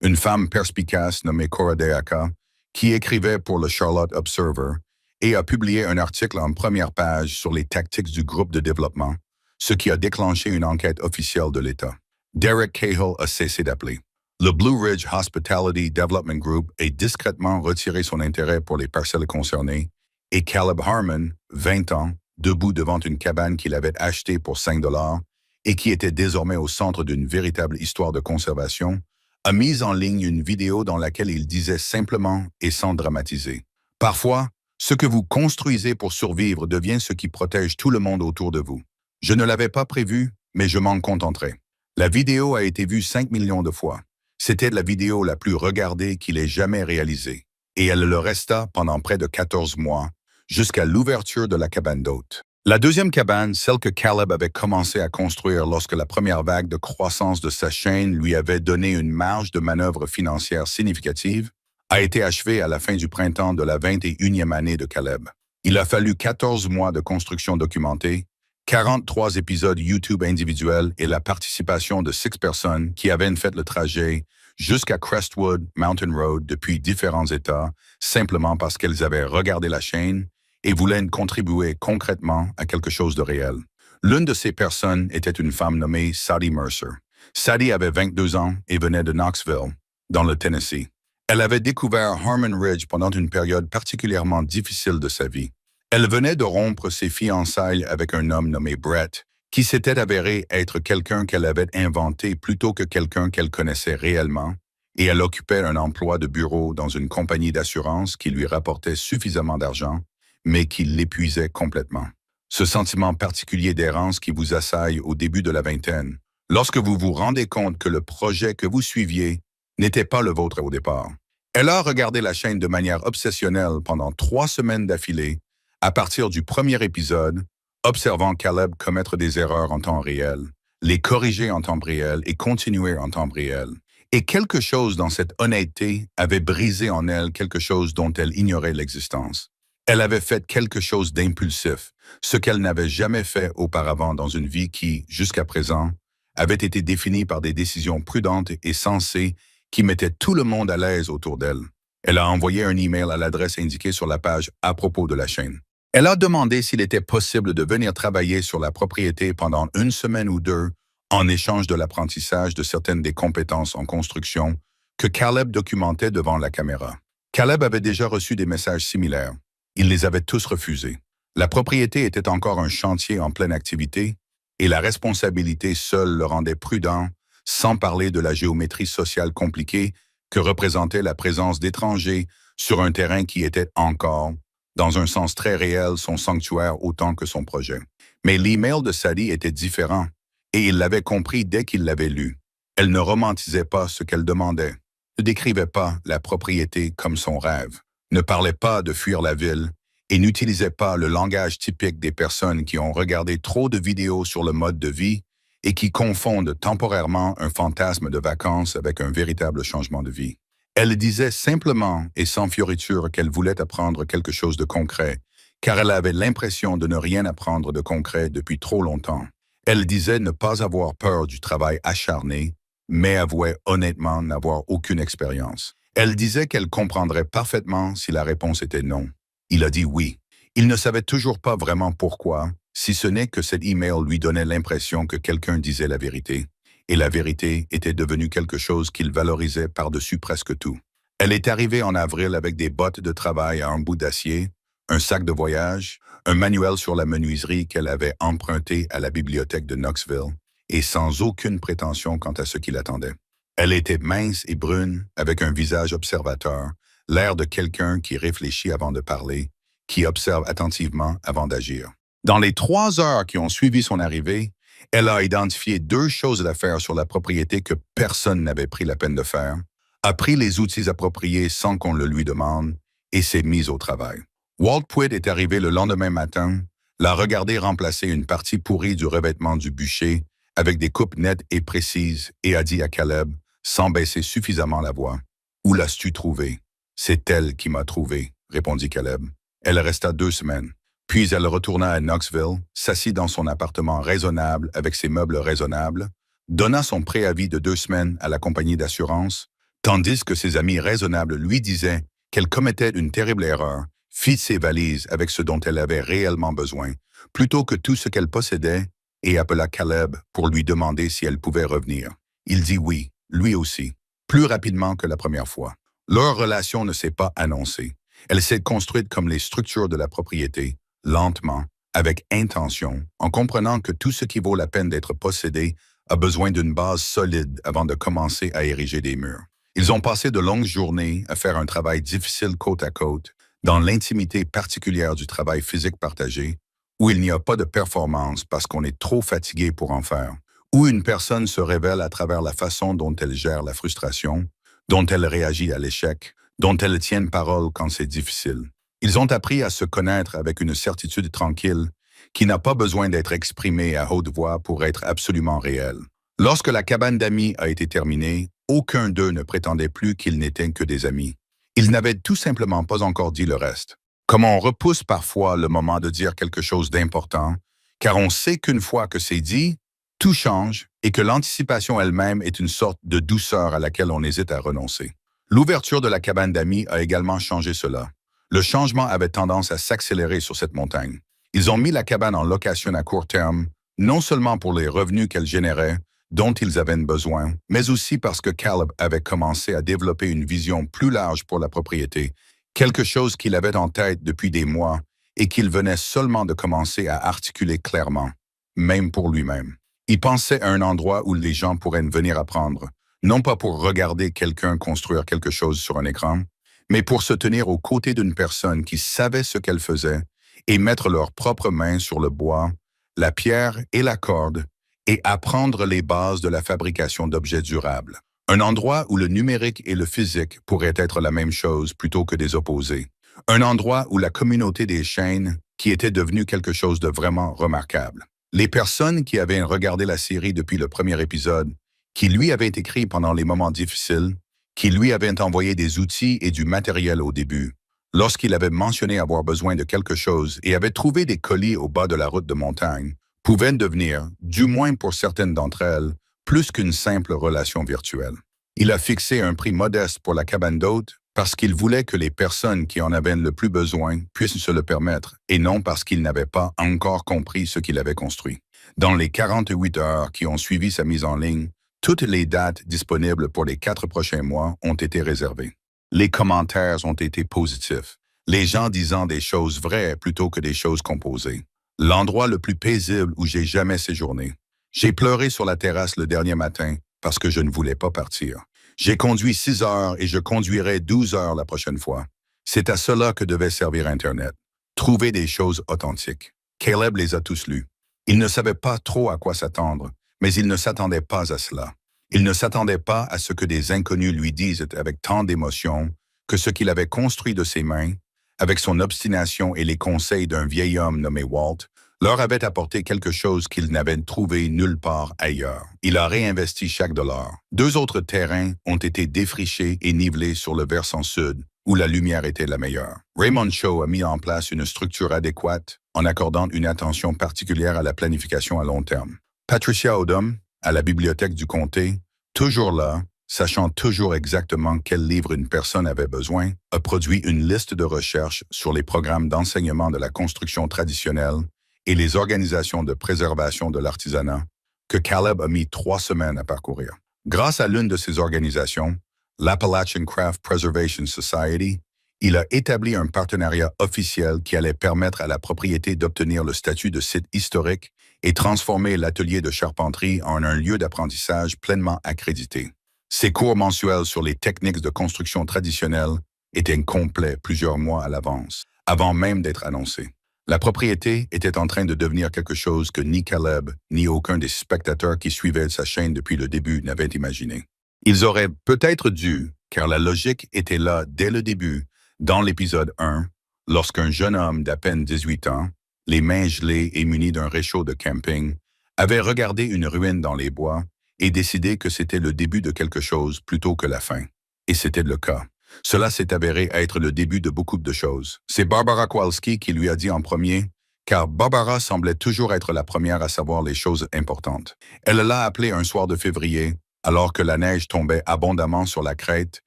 une femme perspicace nommée Cora Deaka, qui écrivait pour le Charlotte Observer et a publié un article en première page sur les tactiques du groupe de développement, ce qui a déclenché une enquête officielle de l'État. Derek Cahill a cessé d'appeler. Le Blue Ridge Hospitality Development Group a discrètement retiré son intérêt pour les parcelles concernées et Caleb Harmon, 20 ans, debout devant une cabane qu'il avait achetée pour 5 $ et qui était désormais au centre d'une véritable histoire de conservation, a mis en ligne une vidéo dans laquelle il disait simplement et sans dramatiser. Parfois, ce que vous construisez pour survivre devient ce qui protège tout le monde autour de vous. Je ne l'avais pas prévu, mais je m'en contenterai. La vidéo a été vue 5 millions de fois. C'était la vidéo la plus regardée qu'il ait jamais réalisée, et elle le resta pendant près de 14 mois, jusqu'à l'ouverture de la cabane d'hôte. La deuxième cabane, celle que Caleb avait commencé à construire lorsque la première vague de croissance de sa chaîne lui avait donné une marge de manœuvre financière significative, a été achevée à la fin du printemps de la 21e année de Caleb. Il a fallu 14 mois de construction documentée, 43 épisodes YouTube individuels et la participation de 6 personnes qui avaient fait le trajet jusqu'à Crestwood Mountain Road depuis différents États, simplement parce qu'elles avaient regardé la chaîne et voulaient contribuer concrètement à quelque chose de réel. L'une de ces personnes était une femme nommée Sadie Mercer. Sadie avait 22 ans et venait de Knoxville, dans le Tennessee. Elle avait découvert Harmon Ridge pendant une période particulièrement difficile de sa vie. Elle venait de rompre ses fiançailles avec un homme nommé Brett, qui s'était avéré être quelqu'un qu'elle avait inventé plutôt que quelqu'un qu'elle connaissait réellement, et elle occupait un emploi de bureau dans une compagnie d'assurance qui lui rapportait suffisamment d'argent, mais qui l'épuisait complètement. Ce sentiment particulier d'errance qui vous assaille au début de la vingtaine, lorsque vous vous rendez compte que le projet que vous suiviez n'était pas le vôtre au départ. Elle a regardé la chaîne de manière obsessionnelle pendant 3 semaines d'affilée, À partir du premier épisode, observant Caleb commettre des erreurs en temps réel, les corriger en temps réel et continuer en temps réel. Et quelque chose dans cette honnêteté avait brisé en elle quelque chose dont elle ignorait l'existence. Elle avait fait quelque chose d'impulsif, ce qu'elle n'avait jamais fait auparavant dans une vie qui, jusqu'à présent, avait été définie par des décisions prudentes et sensées qui mettaient tout le monde à l'aise autour d'elle. Elle a envoyé un email à l'adresse indiquée sur la page à propos de la chaîne. Elle a demandé s'il était possible de venir travailler sur la propriété pendant une semaine ou deux en échange de l'apprentissage de certaines des compétences en construction que Caleb documentait devant la caméra. Caleb avait déjà reçu des messages similaires. Il les avait tous refusés. La propriété était encore un chantier en pleine activité et la responsabilité seule le rendait prudent, sans parler de la géométrie sociale compliquée que représentait la présence d'étrangers sur un terrain qui était encore, dans un sens très réel, son sanctuaire autant que son projet. Mais l'email de Sadie était différent, et il l'avait compris dès qu'il l'avait lu. Elle ne romantisait pas ce qu'elle demandait, ne décrivait pas la propriété comme son rêve, ne parlait pas de fuir la ville, et n'utilisait pas le langage typique des personnes qui ont regardé trop de vidéos sur le mode de vie et qui confondent temporairement un fantasme de vacances avec un véritable changement de vie. Elle disait simplement et sans fioriture qu'elle voulait apprendre quelque chose de concret, car elle avait l'impression de ne rien apprendre de concret depuis trop longtemps. Elle disait ne pas avoir peur du travail acharné, mais avouait honnêtement n'avoir aucune expérience. Elle disait qu'elle comprendrait parfaitement si la réponse était non. Il a dit oui. Il ne savait toujours pas vraiment pourquoi, si ce n'est que cet email lui donnait l'impression que quelqu'un disait la vérité. Et la vérité était devenue quelque chose qu'il valorisait par-dessus presque tout. Elle est arrivée en avril avec des bottes de travail à un bout d'acier, un sac de voyage, un manuel sur la menuiserie qu'elle avait emprunté à la bibliothèque de Knoxville, et sans aucune prétention quant à ce qui l'attendait. Elle était mince et brune, avec un visage observateur, l'air de quelqu'un qui réfléchit avant de parler, qui observe attentivement avant d'agir. Dans les 3 heures qui ont suivi son arrivée, elle a identifié 2 choses à faire sur la propriété que personne n'avait pris la peine de faire, a pris les outils appropriés sans qu'on le lui demande et s'est mise au travail. Walt Pwitt est arrivé le lendemain matin, l'a regardé remplacer une partie pourrie du revêtement du bûcher avec des coupes nettes et précises et a dit à Caleb, sans baisser suffisamment la voix, « Où l'as-tu trouvé? »« C'est elle qui m'a trouvé, » répondit Caleb. Elle resta 2 semaines. Puis elle retourna à Knoxville, s'assit dans son appartement raisonnable avec ses meubles raisonnables, donna son préavis de 2 semaines à la compagnie d'assurance, tandis que ses amis raisonnables lui disaient qu'elle commettait une terrible erreur, fit ses valises avec ce dont elle avait réellement besoin, plutôt que tout ce qu'elle possédait, et appela Caleb pour lui demander si elle pouvait revenir. Il dit oui, lui aussi, plus rapidement que la première fois. Leur relation ne s'est pas annoncée. Elle s'est construite comme les structures de la propriété, lentement, avec intention, en comprenant que tout ce qui vaut la peine d'être possédé a besoin d'une base solide avant de commencer à ériger des murs. Ils ont passé de longues journées à faire un travail difficile côte à côte, dans l'intimité particulière du travail physique partagé, où il n'y a pas de performance parce qu'on est trop fatigué pour en faire, où une personne se révèle à travers la façon dont elle gère la frustration, dont elle réagit à l'échec, dont elle tient parole quand c'est difficile. Ils ont appris à se connaître avec une certitude tranquille qui n'a pas besoin d'être exprimée à haute voix pour être absolument réelle. Lorsque la cabane d'amis a été terminée, aucun d'eux ne prétendait plus qu'ils n'étaient que des amis. Ils n'avaient tout simplement pas encore dit le reste. Comme on repousse parfois le moment de dire quelque chose d'important, car on sait qu'une fois que c'est dit, tout change et que l'anticipation elle-même est une sorte de douceur à laquelle on hésite à renoncer. L'ouverture de la cabane d'amis a également changé cela. Le changement avait tendance à s'accélérer sur cette montagne. Ils ont mis la cabane en location à court terme, non seulement pour les revenus qu'elle générait, dont ils avaient besoin, mais aussi parce que Caleb avait commencé à développer une vision plus large pour la propriété, quelque chose qu'il avait en tête depuis des mois et qu'il venait seulement de commencer à articuler clairement, même pour lui-même. Il pensait à un endroit où les gens pourraient venir apprendre, non pas pour regarder quelqu'un construire quelque chose sur un écran, mais pour se tenir aux côtés d'une personne qui savait ce qu'elle faisait et mettre leurs propres mains sur le bois, la pierre et la corde, et apprendre les bases de la fabrication d'objets durables. Un endroit où le numérique et le physique pourraient être la même chose plutôt que des opposés. Un endroit où la communauté des chaînes, qui était devenu quelque chose de vraiment remarquable. Les personnes qui avaient regardé la série depuis le premier épisode, qui lui avaient écrit pendant les moments difficiles, qui lui avaient envoyé des outils et du matériel au début, lorsqu'il avait mentionné avoir besoin de quelque chose et avait trouvé des colis au bas de la route de montagne, pouvaient devenir, du moins pour certaines d'entre elles, plus qu'une simple relation virtuelle. Il a fixé un prix modeste pour la cabane d'hôtes parce qu'il voulait que les personnes qui en avaient le plus besoin puissent se le permettre et non parce qu'ils n'avaient pas encore compris ce qu'il avait construit. Dans les 48 heures qui ont suivi sa mise en ligne, toutes les dates disponibles pour les 4 prochains mois ont été réservées. Les commentaires ont été positifs, les gens disant des choses vraies plutôt que des choses composées. L'endroit le plus paisible où j'ai jamais séjourné. J'ai pleuré sur la terrasse le dernier matin parce que je ne voulais pas partir. J'ai conduit 6 heures et je conduirai 12 heures la prochaine fois. C'est à cela que devait servir Internet. Trouver des choses authentiques. Caleb les a tous lus. Il ne savait pas trop à quoi s'attendre, mais il ne s'attendait pas à cela. Il ne s'attendait pas à ce que des inconnus lui disent avec tant d'émotion que ce qu'il avait construit de ses mains, avec son obstination et les conseils d'un vieil homme nommé Walt, leur avait apporté quelque chose qu'il n'avait trouvé nulle part ailleurs. Il a réinvesti chaque dollar. 2 autres terrains ont été défrichés et nivelés sur le versant sud, où la lumière était la meilleure. Raymond Cho a mis en place une structure adéquate en accordant une attention particulière à la planification à long terme. Patricia Odom, à la bibliothèque du comté, toujours là, sachant toujours exactement quel livre une personne avait besoin, a produit une liste de recherche sur les programmes d'enseignement de la construction traditionnelle et les organisations de préservation de l'artisanat que Caleb a mis 3 semaines à parcourir. Grâce à l'une de ces organisations, l'Appalachian Craft Preservation Society, il a établi un partenariat officiel qui allait permettre à la propriété d'obtenir le statut de site historique et transformer l'atelier de charpenterie en un lieu d'apprentissage pleinement accrédité. Ces cours mensuels sur les techniques de construction traditionnelles étaient complets plusieurs mois à l'avance, avant même d'être annoncés. La propriété était en train de devenir quelque chose que ni Caleb, ni aucun des spectateurs qui suivaient sa chaîne depuis le début n'avaient imaginé. Ils auraient peut-être dû, car la logique était là dès le début, dans l'épisode 1, lorsqu'un jeune homme d'à peine 18 ans, les mains gelées et muni d'un réchaud de camping, avait regardé une ruine dans les bois et décidé que c'était le début de quelque chose plutôt que la fin. Et c'était le cas. Cela s'est avéré être le début de beaucoup de choses. C'est Barbara Kowalski qui lui a dit en premier, car Barbara semblait toujours être la première à savoir les choses importantes. Elle l'a appelé un soir de février, alors que la neige tombait abondamment sur la crête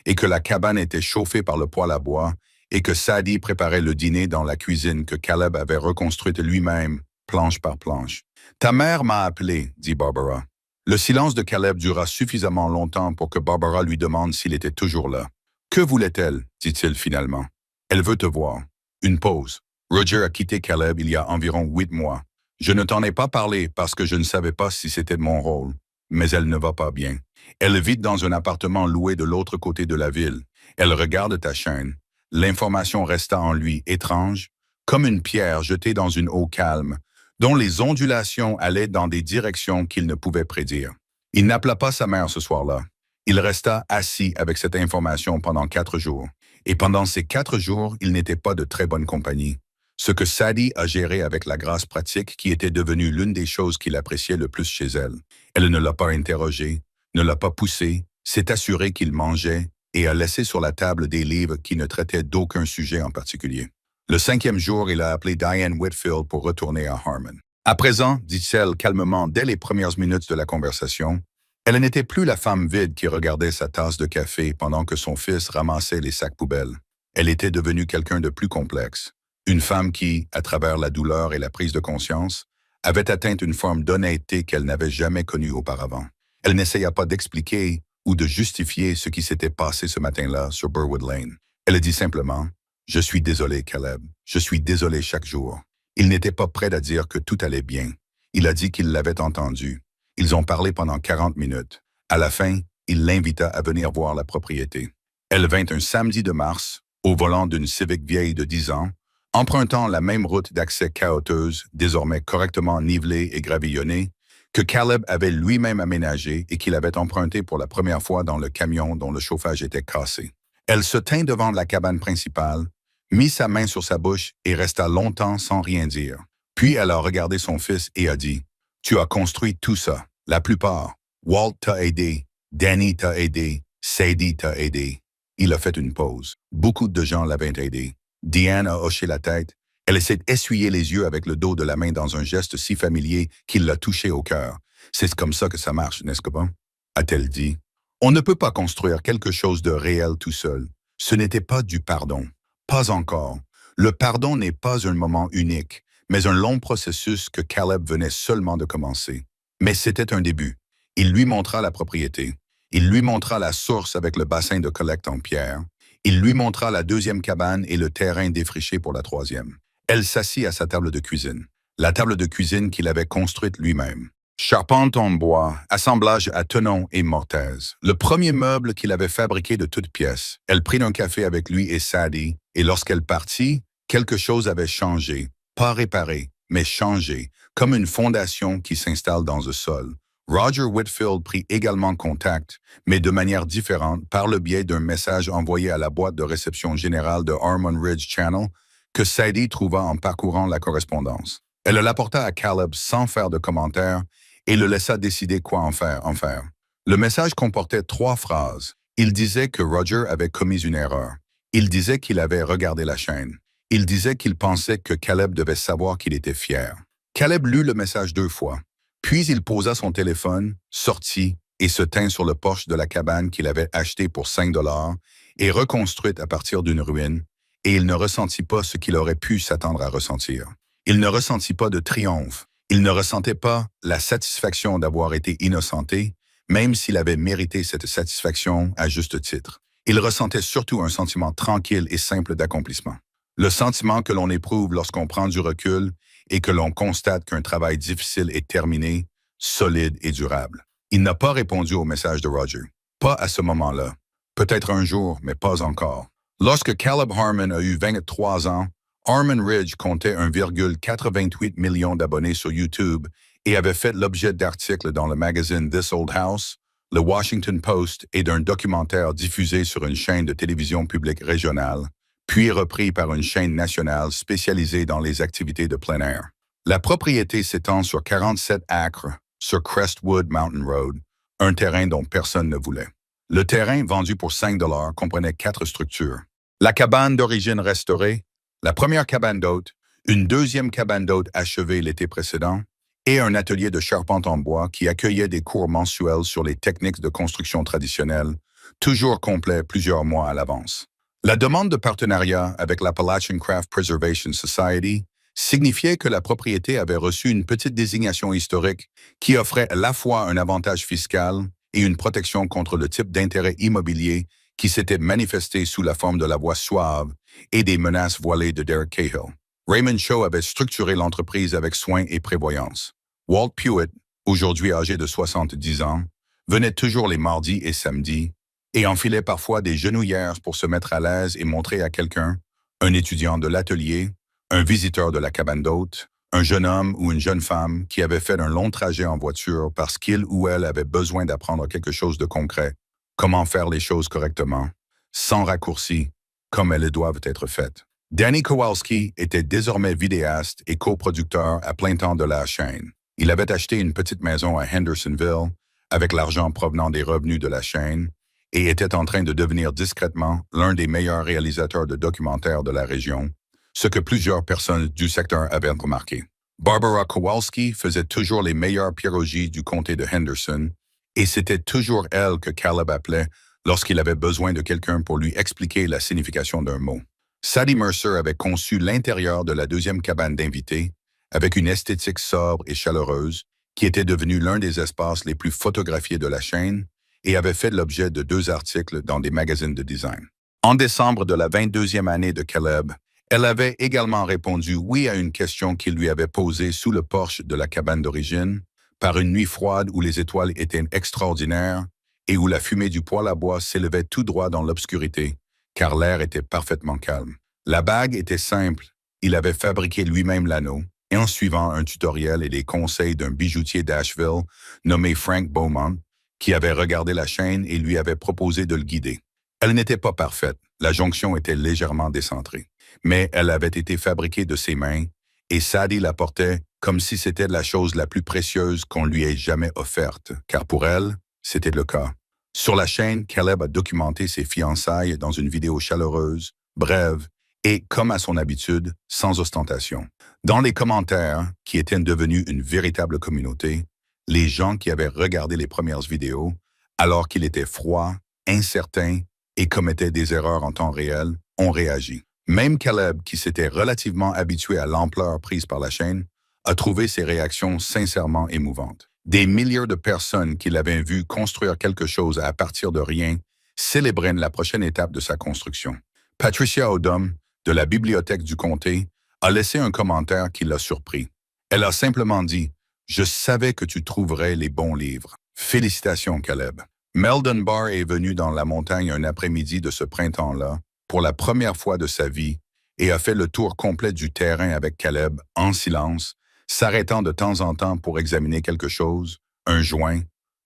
et que la cabane était chauffée par le poêle à bois et que Sadie préparait le dîner dans la cuisine que Caleb avait reconstruite lui-même, planche par planche. « Ta mère m'a appelé, » dit Barbara. Le silence de Caleb dura suffisamment longtemps pour que Barbara lui demande s'il était toujours là. « Que voulait-elle » dit-il finalement. « Elle veut te voir. » Une pause. Roger a quitté Caleb il y a environ 8 mois. Je ne t'en ai pas parlé parce que je ne savais pas si c'était mon rôle. Mais elle ne va pas bien. Elle vit dans un appartement loué de l'autre côté de la ville. Elle regarde ta chaîne. L'information resta en lui étrange, comme une pierre jetée dans une eau calme, dont les ondulations allaient dans des directions qu'il ne pouvait prédire. Il n'appela pas sa mère ce soir-là. Il resta assis avec cette information pendant 4 jours. Et pendant ces 4 jours, il n'était pas de très bonne compagnie. Ce que Sadie a géré avec la grâce pratique qui était devenue l'une des choses qu'il appréciait le plus chez elle. Elle ne l'a pas interrogé, ne l'a pas poussé, s'est assurée qu'il mangeait et a laissé sur la table des livres qui ne traitaient d'aucun sujet en particulier. Le 5e jour, il a appelé Diane Whitfield pour retourner à Harmon. À présent, dit-elle calmement dès les premières minutes de la conversation, elle n'était plus la femme vide qui regardait sa tasse de café pendant que son fils ramassait les sacs poubelles. Elle était devenue quelqu'un de plus complexe. Une femme qui, à travers la douleur et la prise de conscience, avait atteint une forme d'honnêteté qu'elle n'avait jamais connue auparavant. Elle n'essaya pas d'expliquer ou de justifier ce qui s'était passé ce matin-là sur Burwood Lane. Elle dit simplement « Je suis désolé, Caleb. Je suis désolé chaque jour. » Il n'était pas prêt à dire que tout allait bien. Il a dit qu'il l'avait entendu. Ils ont parlé pendant 40 minutes. À la fin, il l'invita à venir voir la propriété. Elle vint un samedi de mars, au volant d'une Civic vieille de 10 ans, empruntant la même route d'accès chaoteuse, désormais correctement nivelée et gravillonnée, que Caleb avait lui-même aménagée et qu'il avait empruntée pour la première fois dans le camion dont le chauffage était cassé. Elle se tint devant la cabane principale, mit sa main sur sa bouche et resta longtemps sans rien dire. Puis elle a regardé son fils et a dit, « Tu as construit tout ça, la plupart. Walt t'a aidé, Danny t'a aidé, Sadie t'a aidé. » Il a fait une pause. Beaucoup de gens l'avaient aidé. Diane a hoché la tête. Elle s'est essuyé les yeux avec le dos de la main dans un geste si familier qu'il l'a touché au cœur. « C'est comme ça que ça marche, n'est-ce pas? » a-t-elle dit. On ne peut pas construire quelque chose de réel tout seul. Ce n'était pas du pardon. Pas encore. Le pardon n'est pas un moment unique, mais un long processus que Caleb venait seulement de commencer. Mais c'était un début. Il lui montra la propriété. Il lui montra la source avec le bassin de collecte en pierre. Il lui montra la deuxième cabane et le terrain défriché pour la troisième. Elle s'assit à sa table de cuisine. La table de cuisine qu'il avait construite lui-même. Charpente en bois, assemblage à tenons et mortaise. Le premier meuble qu'il avait fabriqué de toutes pièces. Elle prit un café avec lui et Sadie, et lorsqu'elle partit, quelque chose avait changé. Pas réparé, mais changé, comme une fondation qui s'installe dans le sol. Roger Whitfield prit également contact, mais de manière différente, par le biais d'un message envoyé à la boîte de réception générale de Harmon Ridge Channel, que Sadie trouva en parcourant la correspondance. Elle l'apporta à Caleb sans faire de commentaires, et le laissa décider quoi en faire. Le message comportait 3 phrases. Il disait que Roger avait commis une erreur. Il disait qu'il avait regardé la chaîne. Il disait qu'il pensait que Caleb devait savoir qu'il était fier. Caleb lut le message 2 fois. Puis il posa son téléphone, sortit et se tint sur le porche de la cabane qu'il avait achetée pour 5 $ et reconstruite à partir d'une ruine, et il ne ressentit pas ce qu'il aurait pu s'attendre à ressentir. Il ne ressentit pas de triomphe. Il ne ressentait pas la satisfaction d'avoir été innocenté, même s'il avait mérité cette satisfaction à juste titre. Il ressentait surtout un sentiment tranquille et simple d'accomplissement. Le sentiment que l'on éprouve lorsqu'on prend du recul et que l'on constate qu'un travail difficile est terminé, solide et durable. Il n'a pas répondu au message de Roger. Pas à ce moment-là. Peut-être un jour, mais pas encore. Lorsque Caleb Harmon a eu 23 ans, Harmon Ridge comptait 1,88 million d'abonnés sur YouTube et avait fait l'objet d'articles dans le magazine This Old House, le Washington Post et d'un documentaire diffusé sur une chaîne de télévision publique régionale, puis repris par une chaîne nationale spécialisée dans les activités de plein air. La propriété s'étend sur 47 acres sur Crestwood Mountain Road, un terrain dont personne ne voulait. Le terrain, vendu pour 5 $, comprenait 4 structures. La cabane d'origine restaurée, la première cabane d'hôte, une deuxième cabane d'hôte achevée l'été précédent et un atelier de charpente en bois qui accueillait des cours mensuels sur les techniques de construction traditionnelles, toujours complets plusieurs mois à l'avance. La demande de partenariat avec l'Appalachian Craft Preservation Society signifiait que la propriété avait reçu une petite désignation historique qui offrait à la fois un avantage fiscal et une protection contre le type d'intérêt immobilier qui s'était manifesté sous la forme de la voix suave et des menaces voilées de Derek Cahill. Raymond Shaw avait structuré l'entreprise avec soin et prévoyance. Walt Pewitt, aujourd'hui âgé de 70 ans, venait toujours les mardis et samedis et enfilait parfois des genouillères pour se mettre à l'aise et montrer à quelqu'un, un étudiant de l'atelier, un visiteur de la cabane d'hôte, un jeune homme ou une jeune femme qui avait fait un long trajet en voiture parce qu'il ou elle avait besoin d'apprendre quelque chose de concret, comment faire les choses correctement, sans raccourci, comme elles doivent être faites. Danny Kowalski était désormais vidéaste et coproducteur à plein temps de la chaîne. Il avait acheté une petite maison à Hendersonville avec l'argent provenant des revenus de la chaîne et était en train de devenir discrètement l'un des meilleurs réalisateurs de documentaires de la région, ce que plusieurs personnes du secteur avaient remarqué. Barbara Kowalski faisait toujours les meilleurs pierogies du comté de Henderson, et c'était toujours elle que Caleb appelait lorsqu'il avait besoin de quelqu'un pour lui expliquer la signification d'un mot. Sadie Mercer avait conçu l'intérieur de la deuxième cabane d'invités avec une esthétique sobre et chaleureuse qui était devenue l'un des espaces les plus photographiés de la chaîne et avait fait l'objet de 2 articles dans des magazines de design. En décembre de la 22e année de Caleb, elle avait également répondu oui à une question qu'il lui avait posée sous le porche de la cabane d'origine, par une nuit froide où les étoiles étaient extraordinaires et où la fumée du poêle à bois s'élevait tout droit dans l'obscurité, car l'air était parfaitement calme. La bague était simple, il avait fabriqué lui-même l'anneau, et en suivant un tutoriel et les conseils d'un bijoutier d'Asheville nommé Frank Beaumont, qui avait regardé la chaîne et lui avait proposé de le guider. Elle n'était pas parfaite, la jonction était légèrement décentrée, mais elle avait été fabriquée de ses mains et Sadie la portait comme si c'était la chose la plus précieuse qu'on lui ait jamais offerte, car pour elle, c'était le cas. Sur la chaîne, Caleb a documenté ses fiançailles dans une vidéo chaleureuse, brève et, comme à son habitude, sans ostentation. Dans les commentaires, qui étaient devenus une véritable communauté, les gens qui avaient regardé les premières vidéos, alors qu'il était froid, incertain et commettaient des erreurs en temps réel, ont réagi. Même Caleb, qui s'était relativement habitué à l'ampleur prise par la chaîne, a trouvé ses réactions sincèrement émouvantes. Des milliers de personnes qui l'avaient vu construire quelque chose à partir de rien célébraient la prochaine étape de sa construction. Patricia Odom, de la bibliothèque du comté, a laissé un commentaire qui l'a surpris. Elle a simplement dit « Je savais que tu trouverais les bons livres. Félicitations, Caleb. » Mel Dunbar est venu dans la montagne un après-midi de ce printemps-là, pour la première fois de sa vie, et a fait le tour complet du terrain avec Caleb, en silence, s'arrêtant de temps en temps pour examiner quelque chose, un joint,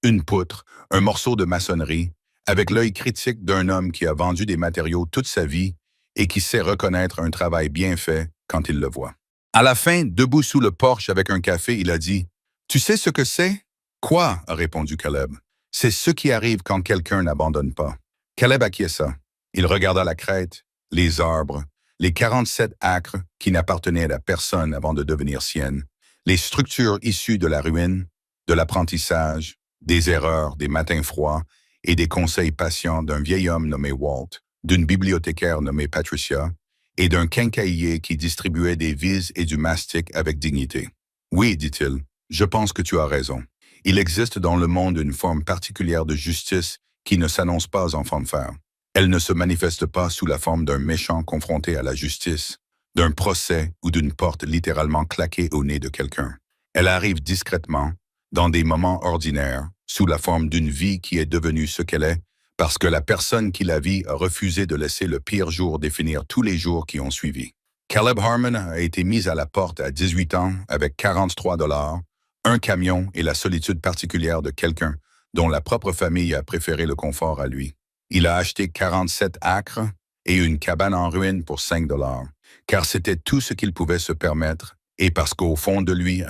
une poutre, un morceau de maçonnerie, avec l'œil critique d'un homme qui a vendu des matériaux toute sa vie et qui sait reconnaître un travail bien fait quand il le voit. À la fin, debout sous le porche avec un café, il a dit « Tu sais ce que c'est? »« Quoi? » a répondu Caleb. « C'est ce qui arrive quand quelqu'un n'abandonne pas. » Caleb acquiesça. Il regarda la crête, les arbres, les 47 acres qui n'appartenaient à personne avant de devenir siennes, les structures issues de la ruine, de l'apprentissage, des erreurs, des matins froids et des conseils patients d'un vieil homme nommé Walt, d'une bibliothécaire nommée Patricia et d'un quincaillier qui distribuait des vises et du mastic avec dignité. « Oui, dit-il, je pense que tu as raison. Il existe dans le monde une forme particulière de justice qui ne s'annonce pas en fanfare. Elle ne se manifeste pas sous la forme d'un méchant confronté à la justice, d'un procès ou d'une porte littéralement claquée au nez de quelqu'un. Elle arrive discrètement, dans des moments ordinaires, sous la forme d'une vie qui est devenue ce qu'elle est, parce que la personne qui la vit a refusé de laisser le pire jour définir tous les jours qui ont suivi. Caleb Harmon a été mis à la porte à 18 ans avec 43 $, un camion et la solitude particulière de quelqu'un dont la propre famille a préféré le confort à lui. Il a acheté 47 acres et une cabane en ruine pour 5 $, car c'était tout ce qu'il pouvait se permettre et parce qu'au fond de lui,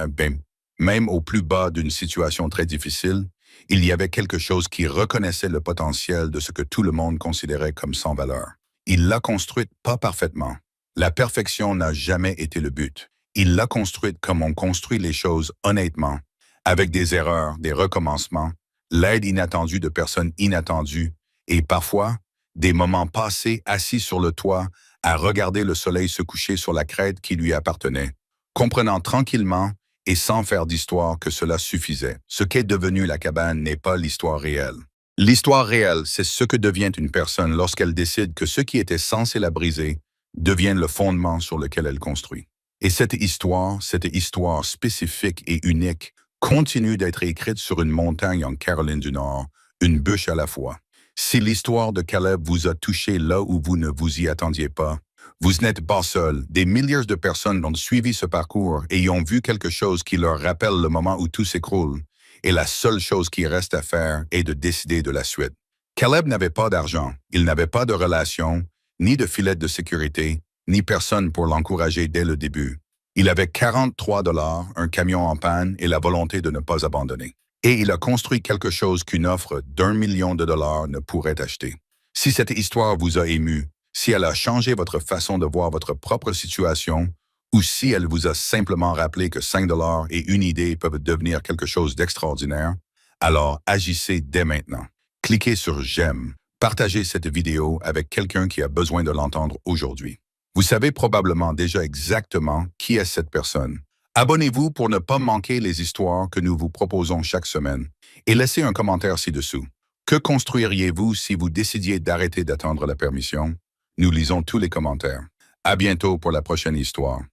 même au plus bas d'une situation très difficile, il y avait quelque chose qui reconnaissait le potentiel de ce que tout le monde considérait comme sans valeur. Il l'a construite pas parfaitement. La perfection n'a jamais été le but. Il l'a construite comme on construit les choses honnêtement, avec des erreurs, des recommencements, l'aide inattendue de personnes inattendues et parfois des moments passés assis sur le toit à regarder le soleil se coucher sur la crête qui lui appartenait, comprenant tranquillement et sans faire d'histoire que cela suffisait. Ce qu'est devenu la cabane n'est pas l'histoire réelle. L'histoire réelle, c'est ce que devient une personne lorsqu'elle décide que ce qui était censé la briser devienne le fondement sur lequel elle construit. Et cette histoire spécifique et unique, continue d'être écrite sur une montagne en Caroline du Nord, une bûche à la fois. Si l'histoire de Caleb vous a touché là où vous ne vous y attendiez pas, vous n'êtes pas seul. Des milliers de personnes ont suivi ce parcours et y ont vu quelque chose qui leur rappelle le moment où tout s'écroule. Et la seule chose qui reste à faire est de décider de la suite. Caleb n'avait pas d'argent, il n'avait pas de relation, ni de filet de sécurité, ni personne pour l'encourager dès le début. Il avait 43 $, un camion en panne et la volonté de ne pas abandonner. Et il a construit quelque chose qu'une offre d'1 million de dollars ne pourrait acheter. Si cette histoire vous a ému, si elle a changé votre façon de voir votre propre situation, ou si elle vous a simplement rappelé que 5 $ et une idée peuvent devenir quelque chose d'extraordinaire, alors agissez dès maintenant. Cliquez sur « J'aime ». Partagez cette vidéo avec quelqu'un qui a besoin de l'entendre aujourd'hui. Vous savez probablement déjà exactement qui est cette personne. Abonnez-vous pour ne pas manquer les histoires que nous vous proposons chaque semaine et laissez un commentaire ci-dessous. Que construiriez-vous si vous décidiez d'arrêter d'attendre la permission? Nous lisons tous les commentaires. À bientôt pour la prochaine histoire.